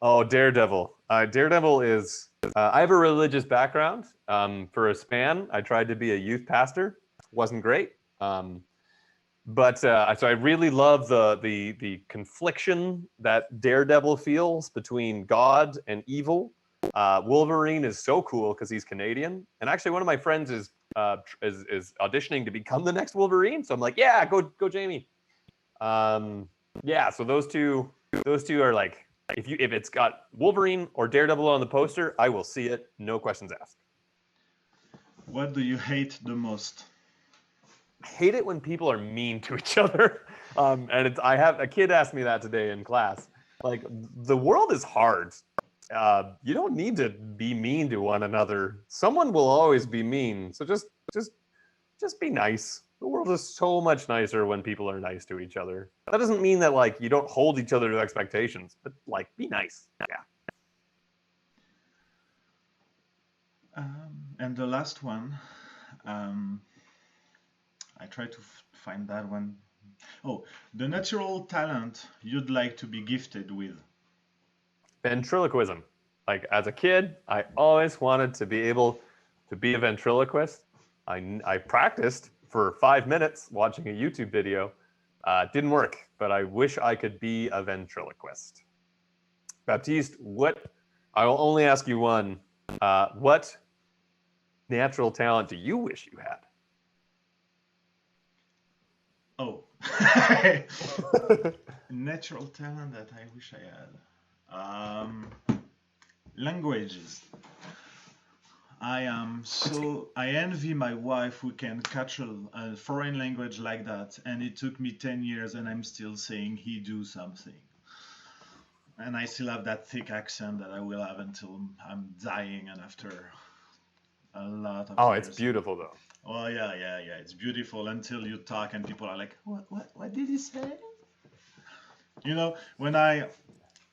Daredevil. Daredevil is. I have a religious background. For a span, I tried to be a youth pastor. Wasn't great. But so I really love the confliction that Daredevil feels between God and evil. Wolverine is so cool because he's Canadian, and actually one of my friends is auditioning to become the next Wolverine. So I'm like, yeah, go Jamie. Yeah, so those two are like, if it's got Wolverine or Daredevil on the poster, I will see it, no questions asked. What do you hate the most? I hate it when people are mean to each other. And I have a kid asked me that today in class. Like, the world is hard. You don't need to be mean to one another. Someone will always be mean. So just be nice. The world is so much nicer when people are nice to each other. That doesn't mean that like you don't hold each other to expectations, but like be nice. Yeah. And the last one, I try to find that one. Oh, the natural talent you'd like to be gifted with. Ventriloquism. Like as a kid, I always wanted to be able to be a ventriloquist. I practiced for 5 minutes watching a YouTube video. Didn't work, but I wish I could be a ventriloquist. Baptiste, I will only ask you one. What natural talent do you wish you had? Oh, natural talent that I wish I had. Languages. I envy my wife who can catch a foreign language like that, and it took me 10 years and I'm still saying he do something. And I still have that thick accent that I will have until I'm dying and after a lot of years. It's beautiful though. Oh yeah, it's beautiful until you talk and people are like, what did he say? You know,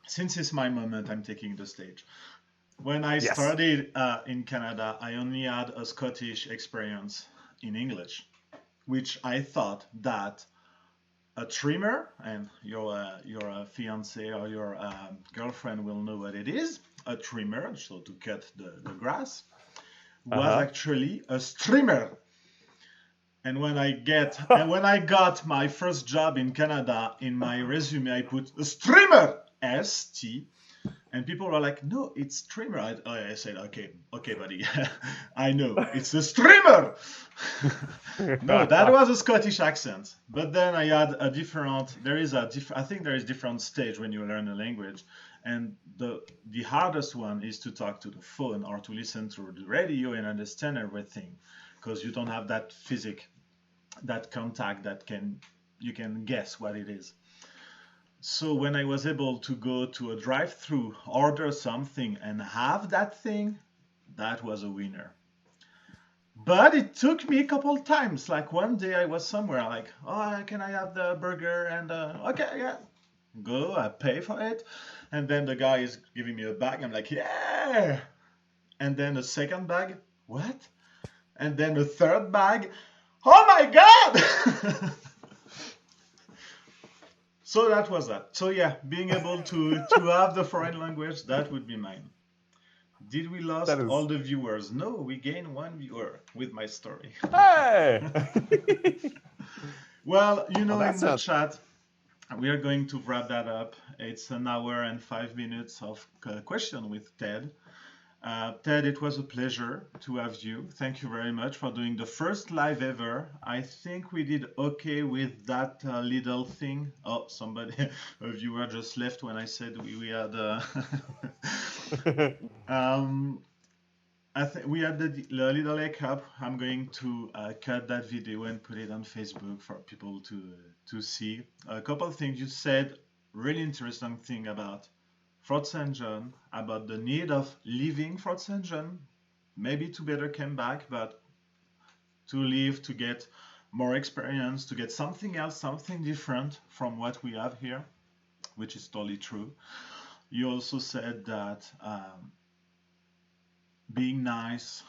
since it's my moment, I'm taking the stage. When I started in Canada, I only had a Scottish experience in English, which I thought that a trimmer, and your fiance or your girlfriend will know what it is, a trimmer, so to cut the grass, was actually a streamer. And when I got my first job in Canada, in my resume, I put a streamer, ST. And people were like, no, it's streamer. I said, okay, buddy, I know, it's a streamer. No, that was a Scottish accent. But then I had I think there is different stage when you learn a language. And the hardest one is to talk to the phone or to listen to the radio and understand everything. Because you don't have that that contact that you can guess what it is. So when I was able to go to a drive-through, order something, and have that thing, that was a winner. But it took me a couple times. Like one day I was somewhere, like, oh, can I have the burger? And okay, yeah, go. I pay for it, and then the guy is giving me a bag. I'm like, yeah. And then a second bag, what? And then a third bag, oh my god! So that was that. So yeah, being able to have the foreign language, that would be mine. Did we lost all the viewers? No, we gained one viewer with my story. Hey! Well, in the chat, we are going to wrap that up. It's an hour and 5 minutes of question with Ted. Ted, it was a pleasure to have you. Thank you very much for doing the first live ever. I think we did okay with that little thing. Oh, a viewer just left when I said we had... I think we had the little hiccup. I'm going to cut that video and put it on Facebook for people to see. A couple of things you said, really interesting thing about Fort St. John, about the need of leaving Fort St. John, maybe to better come back, but to leave to get more experience, to get something else, something different from what we have here, which is totally true. You also said that being nice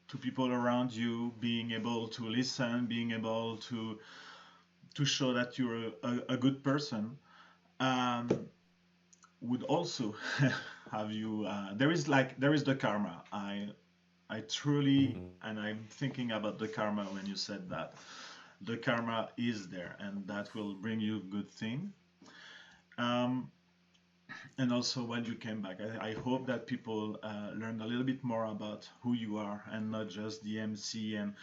to people around you, being able to listen, being able to show that you're a good person, um, would also have you. There is the karma. I truly, Mhm. and I'm thinking about the karma when you said that. The karma is there, and that will bring you good thing. Um, and also when you came back, I hope that people learn a little bit more about who you are and not just the MC. And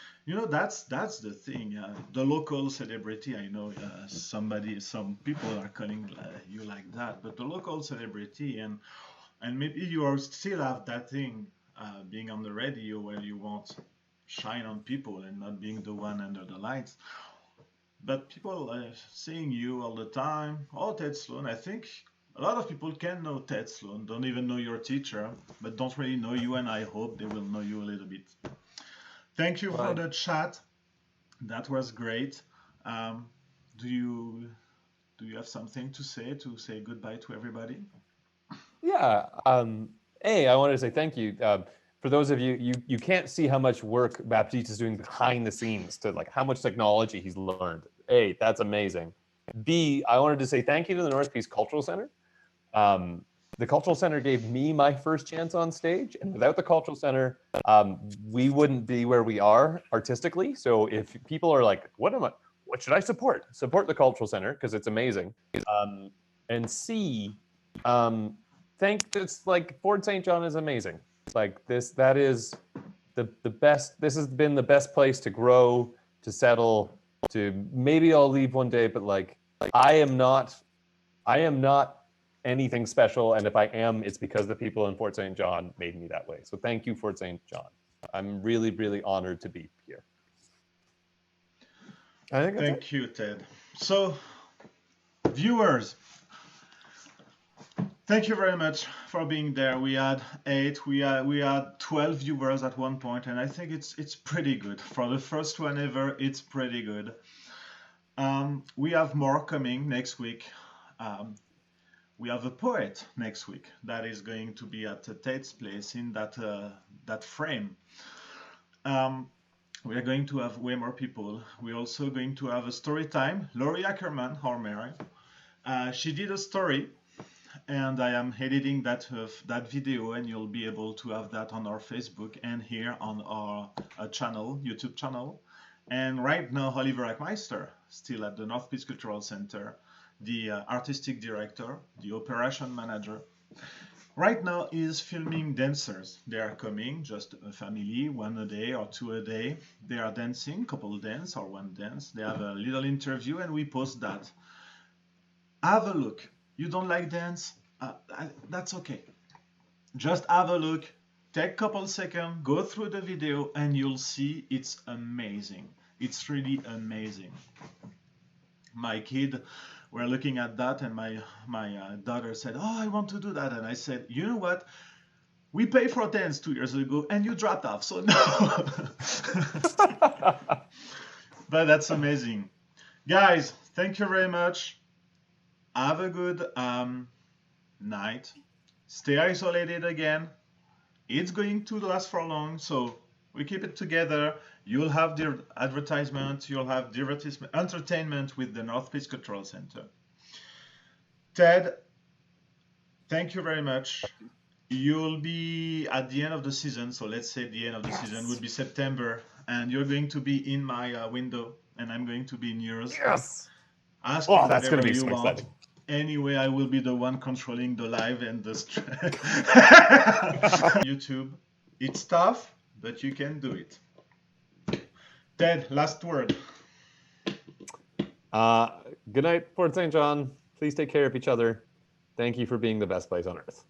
that's the thing. The local celebrity. I know some people are calling you like that, but the local celebrity, and maybe you are still have that thing, being on the radio where you want shine on people and not being the one under the lights. But people seeing you all the time. Oh, Ted Sloan. I think a lot of people can know Ted Sloan, don't even know your teacher, but don't really know you, and I hope they will know you a little bit. Thank you for Right. the chat. That was great. Um, do you have something to say goodbye to everybody? Yeah. Hey, I wanted to say thank you. For those of you, you can't see how much work Baptiste is doing behind the scenes to like how much technology he's learned. A, that's amazing. B, I wanted to say thank you to the North Peace Cultural Center. Um, the Cultural Center gave me my first chance on stage, and without the Cultural Center, we wouldn't be where we are artistically. So if people are like, What should I support? Support the Cultural Center because it's amazing. And C, um, it's like Fort St. John is amazing. Like that is the best. This has been the best place to grow, to settle, to maybe I'll leave one day, but like I am not I am not anything special, and if I am, it's because the people in Fort St. John made me that way. So thank you, Fort St. John. I'm really, really honored to be here. I think that's it. Thank you, Ted. So, viewers, thank you very much for being there. We had 8, we had 12 viewers at one point, and I think it's pretty good for the first one ever. It's pretty good. We have more coming next week. Um, we have a poet next week that is going to be at Ted's place in that frame. We are going to have way more people. We're also going to have a story time. Laurie Ackerman, our mayor, she did a story, and I am editing that video, and you'll be able to have that on our Facebook and here on our channel, YouTube channel. And right now, Oliver Ackmeister, still at the North Peace Cultural Center, the artistic director, the operation manager, right now is filming dancers. They are coming, just a family, one a day or two a day. They are dancing, couple dance or one dance. They have a little interview, and we post that. Have a look. You don't like dance? That's okay. Just have a look. Take a couple seconds, go through the video, and you'll see it's amazing. It's really amazing. My kid were looking at that, and my daughter said, "Oh, I want to do that." And I said, "You know what? We paid for dance 2 years ago, and you dropped off, so no." But that's amazing, guys. Thank you very much. Have a good night. Stay isolated again. It's going to last for long, so we keep it together. You'll have the advertisement, you'll have the entertainment with the North Peace Cultural Center. Ted, thank you very much. You'll be at the end of the season, so let's say the end of the season would be September, and you're going to be in my window, and I'm going to be in yours. Yes. Ask me That's going whatever to be you so want. exciting. Anyway, I will be the one controlling the live and the YouTube. It's tough, but you can do it. Ted, last word. Good night, Fort St. John. Please take care of each other. Thank you for being the best place on earth.